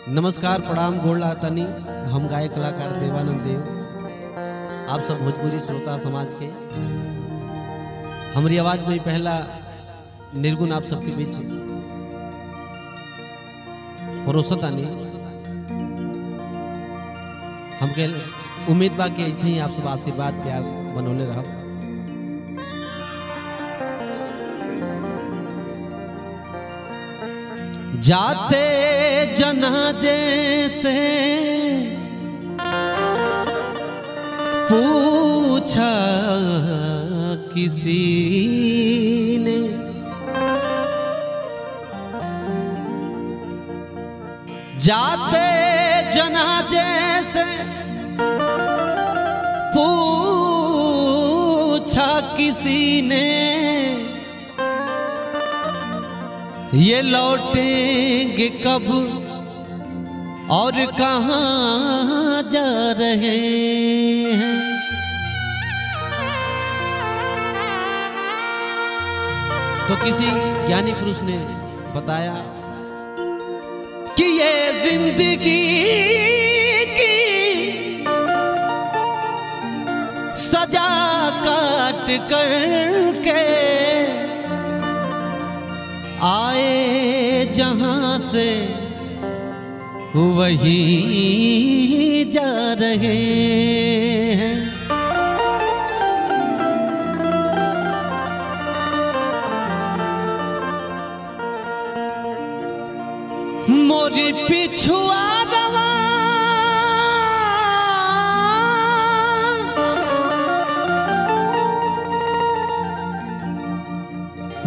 नमस्कार, प्रणाम, गोड़ तनी। हम गायक कलाकार देवानंद देव, आप सब भोजपुरी श्रोता समाज के हमारी आवाज में पहला निर्गुण आप सबके बीच परोसतानी। हमके उम्मीद बा कि ऐसे ही आप सब आशीर्वाद प्यार बनौले रहो। जाते जनाजे से पूछा किसी ने, जाते जनाजे से पूछा किसी ने, ये लौटेंगे कब और कहाँ जा रहे हैं। तो किसी ज्ञानी पुरुष ने बताया कि ये जिंदगी की सजा काट करके आए जहां से वही जा रहे हैं। मोरी पिछुआ रवा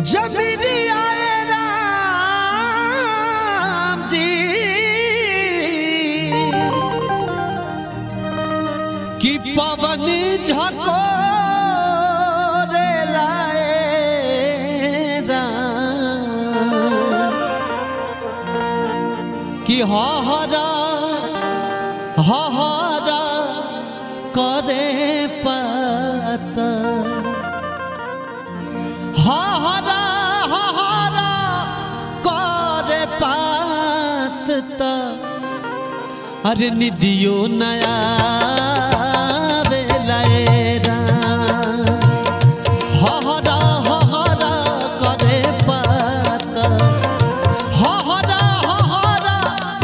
जमीरी आए राम जी कि पवन झकोरे लाए राम कि हहरा करे पता, हहरा करे पात, अरे निदियो नया बेलाएरा, हहरा करे पात, हहरा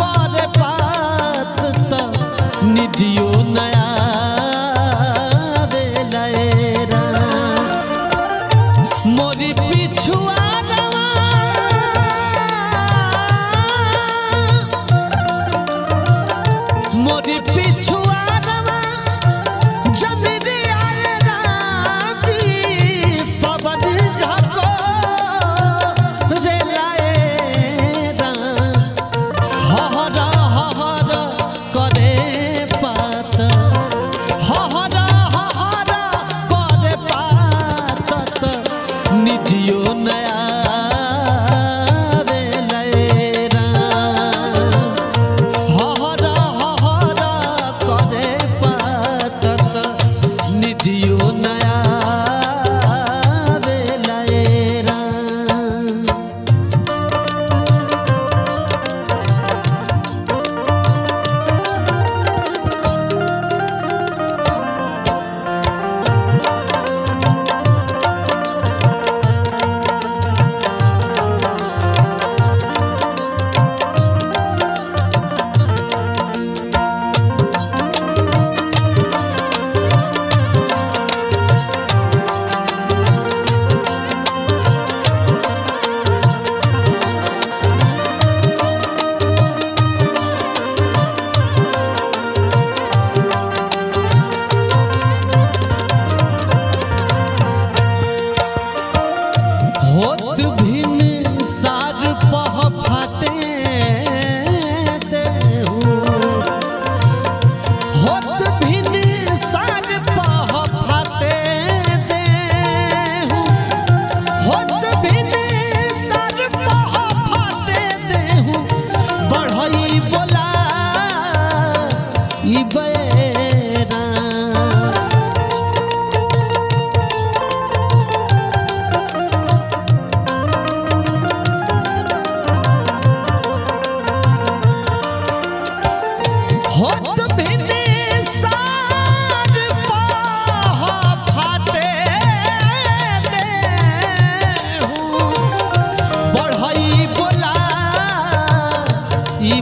करे पात, निदियो नया बेलाएरा। मोरी पिछुआ मोरी पिछुआ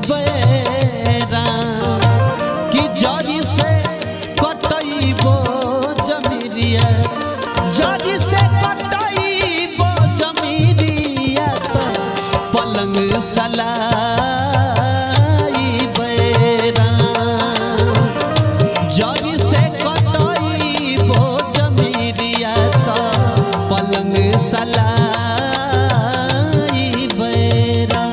बेरा कि जरी से कटइबो जमीरिया जरी से कटइबो जमीरिया तो पलंग सलाई बेरा जरी से कटइबो जमीरिया तो पलंग सलाई बेरा।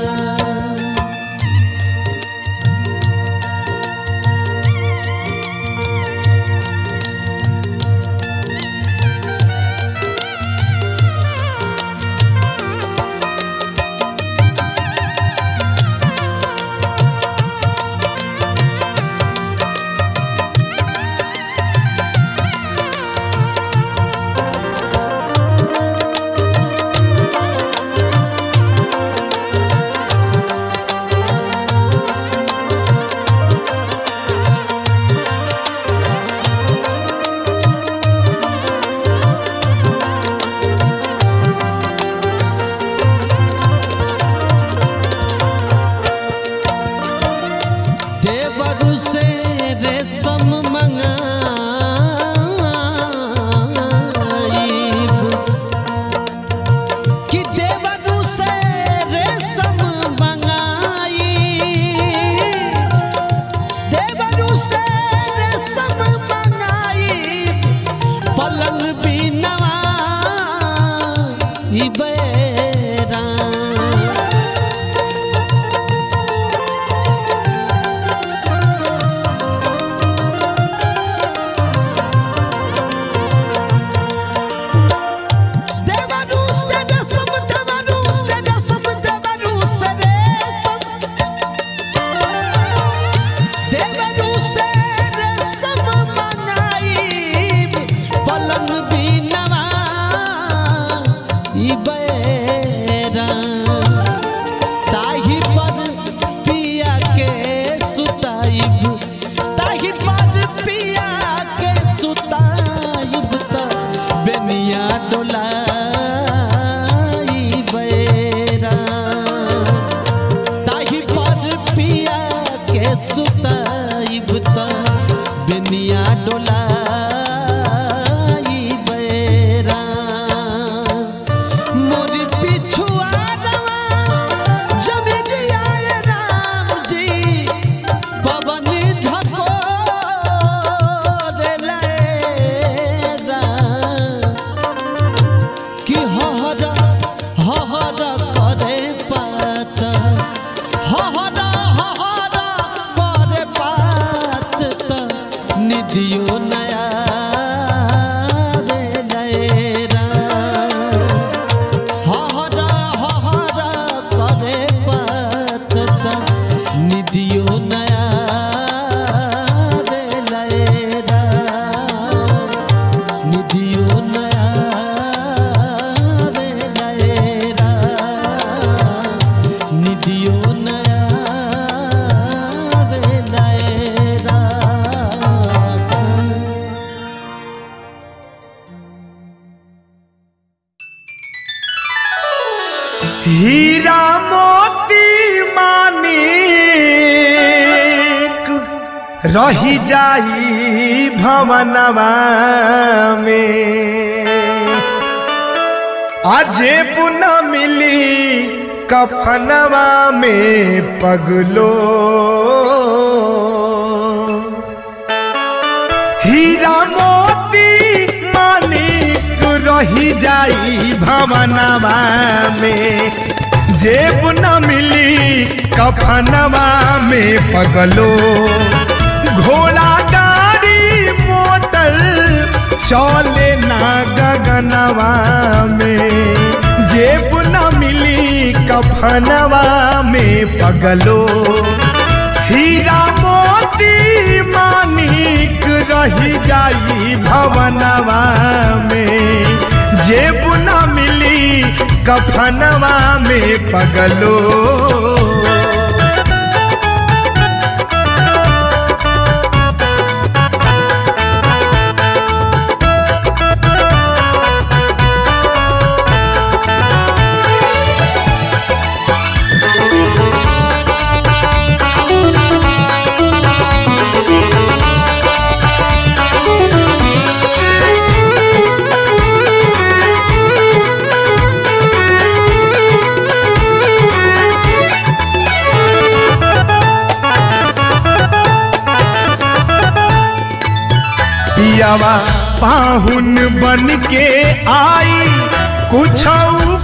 देवरु से रेशम मंगाईब कि देवरु से रेशम मंगाई देवरु से रेशम मंगाई पलंग बिनवा बेरा बेरा ताही पर पिया के सुताइब ताही पर पिया के सुताइब तो बेनिया डोलाई बेरा ताही पर पिया के सुताइब तो बेनिया डोलाई बेरा। मोरी पिछुआरवा जमीरिया राम जी पवन झकोर लेरा कि हहर हहर करे पात हहर हहर करे पात त निधियो नया निधियो नया बेलरा निधियो नया बेलरा निधियो नया बेलरा। हीरा मोती मानिक रही जाई भवनवा में आजे पुन मिली कफनवा में पगलो हीरा मोती मानिक रही जाई भवनवा में जेब न मिली कफनवा में पगलो घोड़ा गाड़ी मोटर चले ना गगनवा में जेब न मिली कफनवा में पगलो हीरा मोती मानिक रही जाई भवनवा में जेब न मिली कफनवा में पगलो। पियावा पाहुन बन के आई कुछ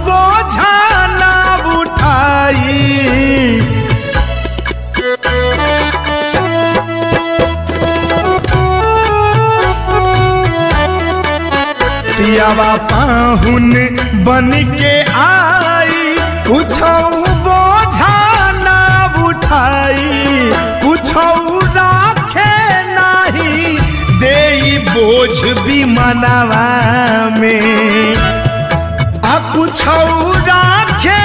बोझा ना उठाई। पियावा पाहुन बन के आई कुछ बोझा ना उठाई, कुछ राखे नहीं देई बोझ भी मनवा में। आ कुछ राखे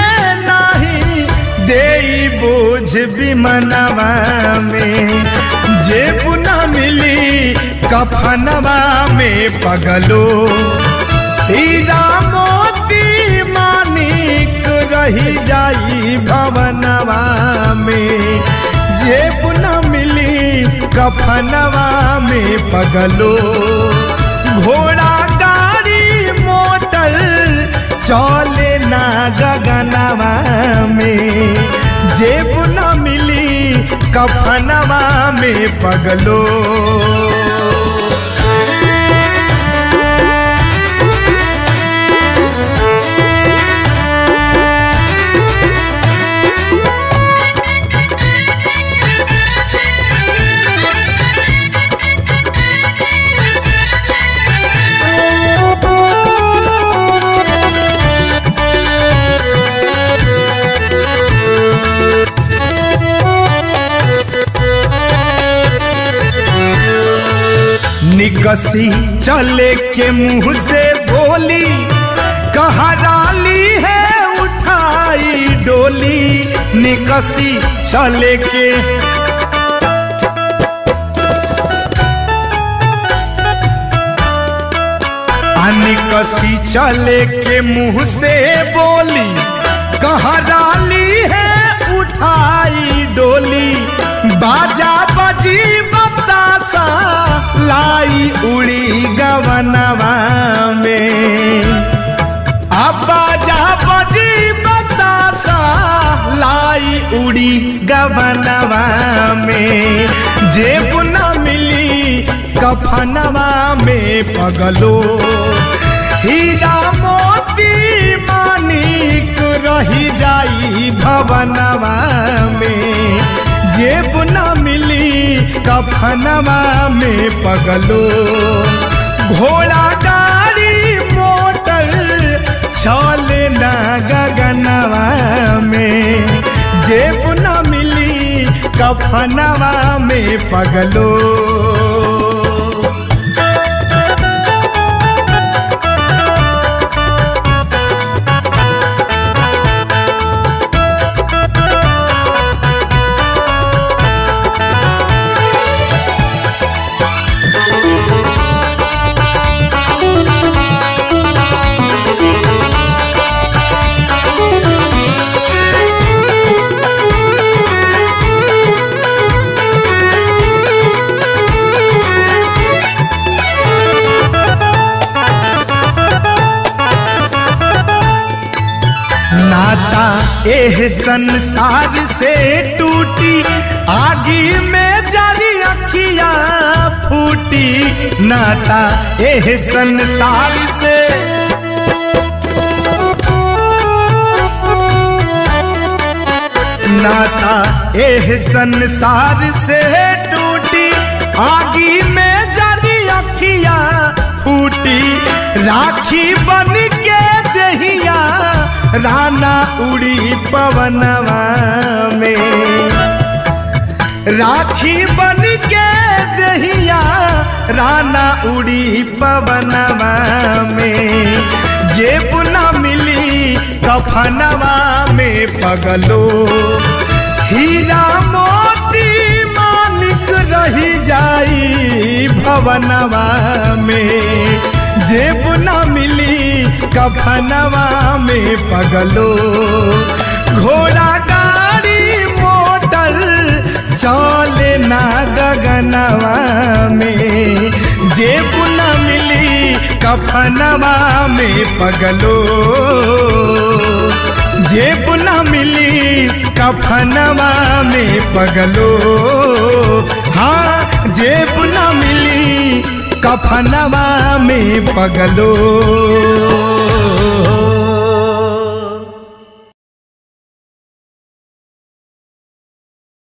नहीं देई बोझ भी मनवा में। जेब न मिली कफनवा में पगलो हीरा मोती मानिक रही जाई भवनवा में। जेब न मिली कफनवा में पगलो घोड़ा गाड़ी मोटर चले ना गगनवा में। जेब न मिली कफनवा में पगलो। निकसी चले के मुंह से बोली कहराली है उठाई डोली। निकसी चले के निकसी चले के मुंह से बोली कहराली है उठाई डोली। बाजा बजी बतासा लाई उड़ी गवनवा में। अब बाजा बजी बतासा लाई उड़ी गवनवा में। जेब न मिली कफनवा में पगलो हीरा मोती मानिक रही जाई भवनवा में। जेब न मिली कफनवा में पगलो घोड़ा गाड़ी मोटर चले ना गगनवा में। जेब न मिली कफनवा में पगलो। नाता एह संसार से टूटी आगी में जारी अखियां फूटी। नाता एह संसार से नाता एह संसार से टूटी आगी में जारी अखियां फूटी। राखी बन के दहिया राना उड़ी पवनवा में। राखी बन के दहिया राना उड़ी पवनवा में। जेब न मिली कफनवा में पगलो हीरा मोती मानिक रही जाई भवनवा में। जेब न मिली कफनवा में पगलो घोड़ा गाड़ी मोटर चले ना गगनवा में। जेब न मिली कफनवा में पगलो। जेब न मिली कफनवा में पगलो। हाँ जेब न मिली कफनवा में पगलो।